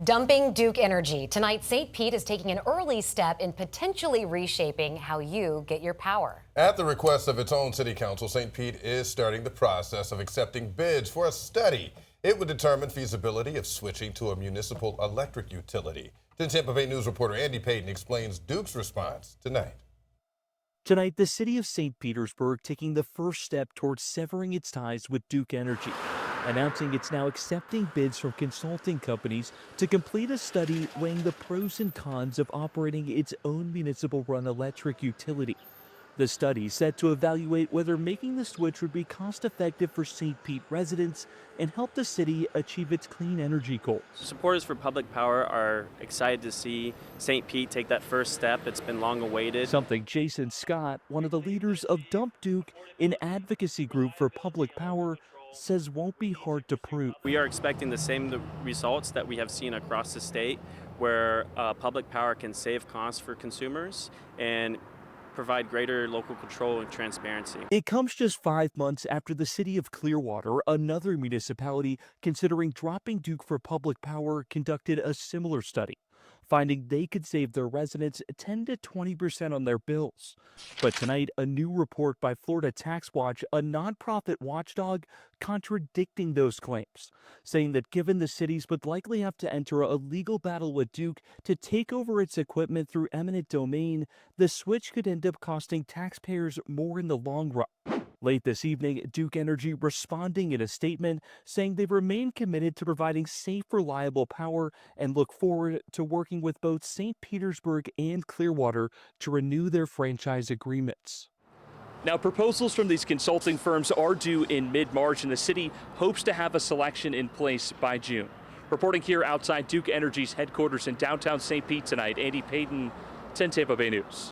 Dumping Duke Energy. Tonight, St. Pete is taking an early step in potentially reshaping how you get your power. At the request of its own city council, St. Pete is starting the process of accepting bids for a study. It would determine feasibility of switching to a municipal electric utility. 10 Tampa Bay News reporter Andy Payton explains Duke's response tonight. Tonight, the city of St. Petersburg taking the first step towards severing its ties with Duke Energy, announcing it's now accepting bids from consulting companies to complete a study weighing the pros and cons of operating its own municipal-run electric utility. The study set to evaluate whether making the switch would be cost-effective for St. Pete residents and help the city achieve its clean energy goals. Supporters for public power are excited to see St. Pete take that first step. It's been long awaited. Something Jason Scott, one of the leaders of Dump Duke, an advocacy group for public power, says won't be hard to prove. We are expecting the same results that we have seen across the state, where public power can save costs for consumers and provide greater local control and transparency. It comes just 5 months after the city of Clearwater, another municipality considering dropping Duke for public power, conducted a similar study, finding they could save their residents 10 to 20% on their bills. But tonight, a new report by Florida Tax Watch, a nonprofit watchdog, contradicting those claims, saying that given the cities would likely have to enter a legal battle with Duke to take over its equipment through eminent domain, the switch could end up costing taxpayers more in the long run. Late this evening, Duke Energy responding in a statement saying they remain committed to providing safe, reliable power and look forward to working with both St. Petersburg and Clearwater to renew their franchise agreements. Now, proposals from these consulting firms are due in mid-March, and the city hopes to have a selection in place by June. Reporting here outside Duke Energy's headquarters in downtown St. Pete tonight, Andy Payton, 10 Tampa Bay News.